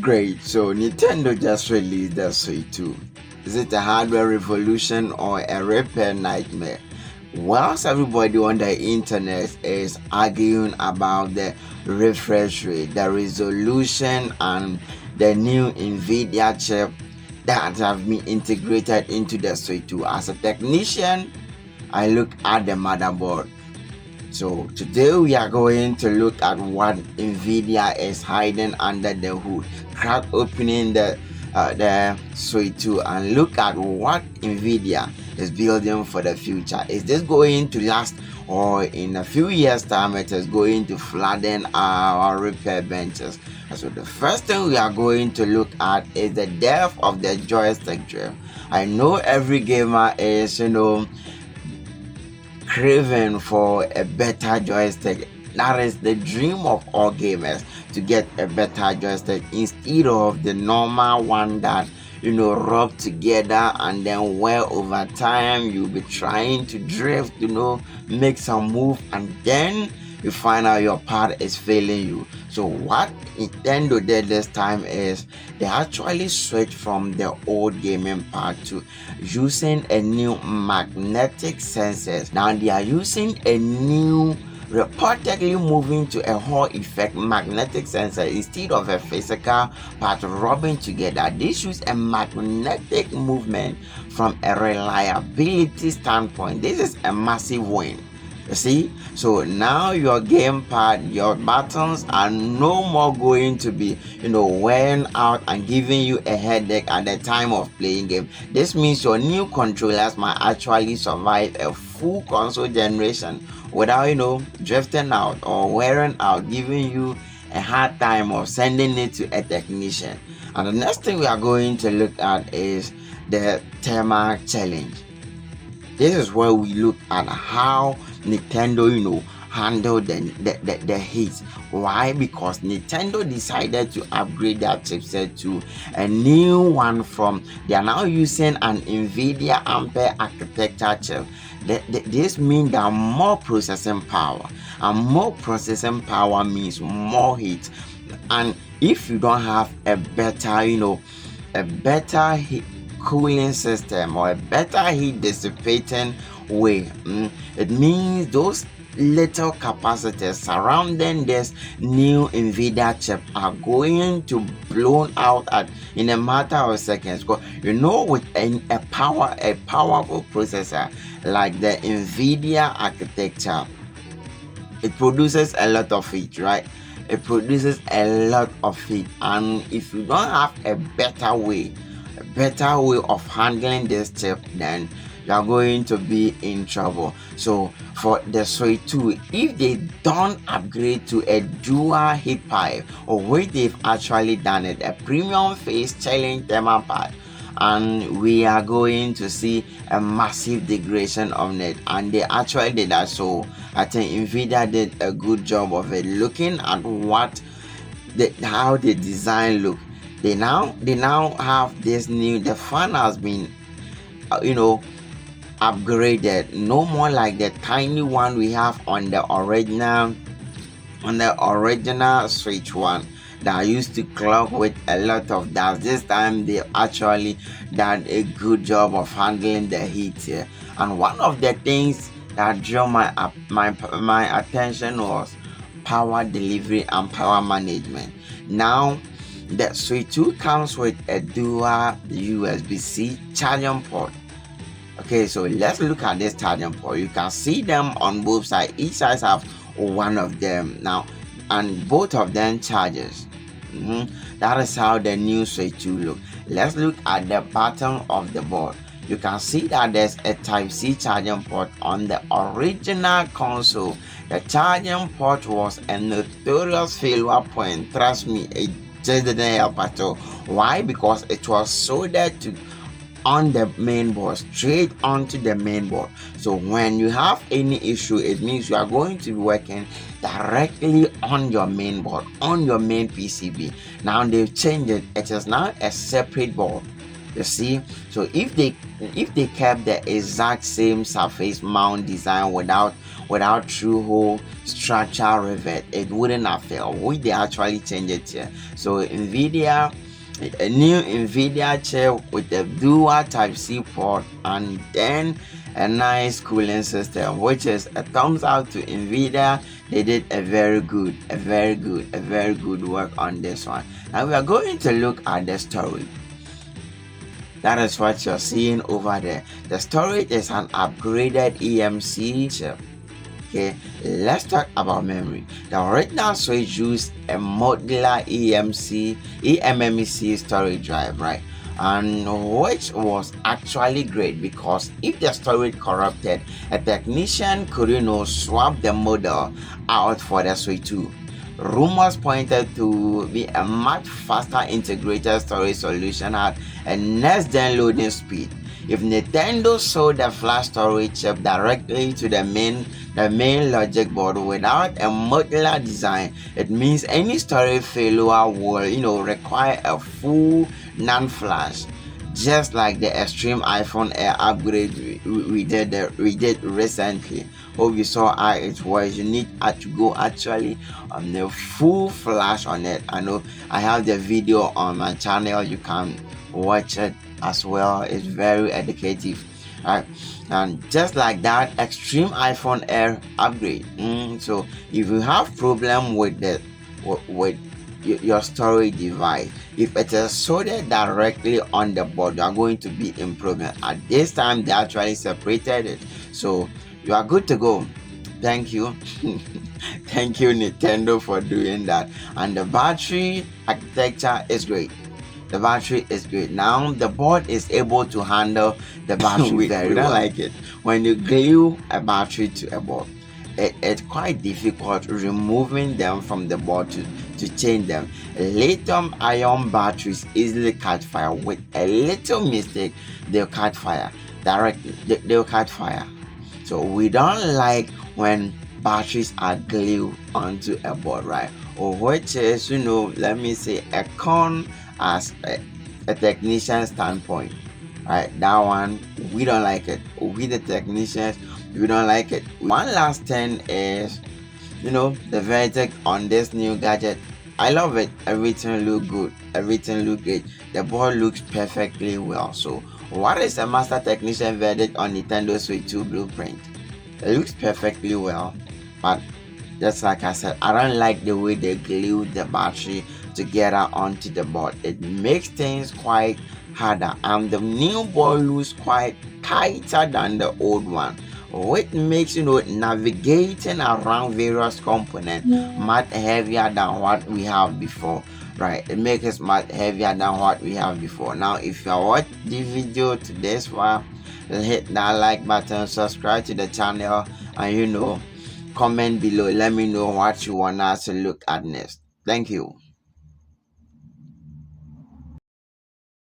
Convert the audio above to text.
Great. So Nintendo just released the Switch 2. Is it a hardware revolution or a repair nightmare? Whilst everybody on the internet is arguing about the refresh rate, the resolution, and the new Nvidia chip that have been integrated into the Switch 2, as a technician, I look at the motherboard. So today we are going to look at what Nvidia is hiding under the hood, crack opening the Switch 2 and look at what Nvidia is building for the future. Is this going to last, or in a few years time it is going to flatten our repair benches? So the first thing we are going to look at is the depth of the joystick drift. I know every gamer is craving for a better joystick. That is the dream of all gamers, to get a better joystick instead of the normal one that rub together and then where over time you'll be trying to drift, make some move, and then you find out your part is failing you. So what Nintendo did this time is they actually switched from the old gaming part to using a new magnetic sensors. Now they are using a new, reportedly moving to a Hall effect magnetic sensor instead of a physical part rubbing together. This use a magnetic movement from a reliability standpoint. This is a massive win. You see, so now your gamepad, your buttons are no more going to be, wearing out and giving you a headache at the time of playing game. This means your new controllers might actually survive a full console generation without, drifting out or wearing out, giving you a hard time of sending it to a technician. And the next thing we are going to look at is the thermal challenge. This is where we look at how Nintendo, handle the heat. Why? Because Nintendo decided to upgrade their chipset to a new one they are now using an Nvidia Ampere architecture chip. This means that more processing power, and more processing power means more heat. And if you don't have a better heat cooling system or a better heat dissipating way, it means those little capacitors surrounding this new Nvidia chip are going to blown out in a matter of seconds. Because with a powerful processor like the Nvidia architecture, it produces a lot of heat, right? It produces a lot of heat, and if you don't have a better way of handling this chip, then you are going to be in trouble. So for the Switch 2, if they don't upgrade to a dual heat pipe, or where they've actually done it, a premium phase challenge thermal pad, and we are going to see a massive degradation of it. And they actually did that. So I think Nvidia did a good job of it. Looking at how the design look, they now have this new, the fan has been upgraded. No more like the tiny one we have on the original Switch 1 that used to clog with a lot of dust. This time they actually done a good job of handling the heat here. And one of the things that drew my attention was power delivery and power management. Now the Switch 2 comes with a dual USB-C charging port. Okay, so let's look at this charging port. You can see them on both sides. Each side have one of them now, and both of them charges. That is how the new Switch 2 look. Let's look at the bottom of the board. You can see that there's a Type-C charging port on the original console. The charging port was a notorious failure point. Trust me, it just didn't help at all. Why? Because it was soldered on the main board, straight onto the main board. So when you have any issue, it means you are going to be working directly on your main board, on your main PCB. Now they've changed it. It is now a separate board. You see, so if they kept the exact same surface mount design without true hole structure rivet, it wouldn't have failed. Would they actually change it here? So a new Nvidia chip with a dual Type C port and then a nice cooling system, which is a thumbs up to Nvidia. They did a very good work on this one. Now we are going to look at the storage. That is what you're seeing over there. The storage is an upgraded EMC chip. Okay, let's talk about memory. The original Switch used a modular eMMC storage drive, right? And which was actually great, because if the storage corrupted, a technician could swap the model out for the Switch 2. Rumors pointed to be a much faster integrated storage solution at a next-gen loading speed. If Nintendo sold the flash storage chip directly to the main logic board without a modular design, it means any storage failure will require a full non-flash, just like the extreme iPhone Air upgrade we did recently. Hope you saw how it was. You need to go actually on the full flash on it. I know I have the video on my channel. You can watch it as well. It's very educative, right? And just like that extreme iPhone Air upgrade. So if you have problem with your storage device, if it is soldered directly on the board, you are going to be improvement. At this time they actually separated it, so you are good to go. Thank you. Thank you Nintendo for doing that. And the battery architecture is great. The battery is great. Now the board is able to handle the battery very well. Like it when you glue a battery to a board, it's quite difficult removing them from the board to change them. Lithium ion batteries easily catch fire. With a little mistake, they'll catch fire directly. They'll catch fire. So we don't like when batteries are glued onto a board, right? Or which is, let me say, a con as a technician standpoint, right? That one we don't like it. We the technicians, we don't like it. One last thing is, the verdict on this new gadget. I love it. Everything look good. Everything look great. The board looks perfectly well. So what is a master technician verdict on Nintendo Switch 2 blueprint? It looks perfectly well, but just like I said, I don't like the way they glue the battery together onto the board. It makes things quite harder, and the new board looks quite tighter than the old one, which makes navigating around various components much heavier than what we have before, right? It makes it much heavier than what we have before. Now if you watch the video to this far, hit that like button, subscribe to the channel, and comment below. Let me know what you want us to look at next. Thank you.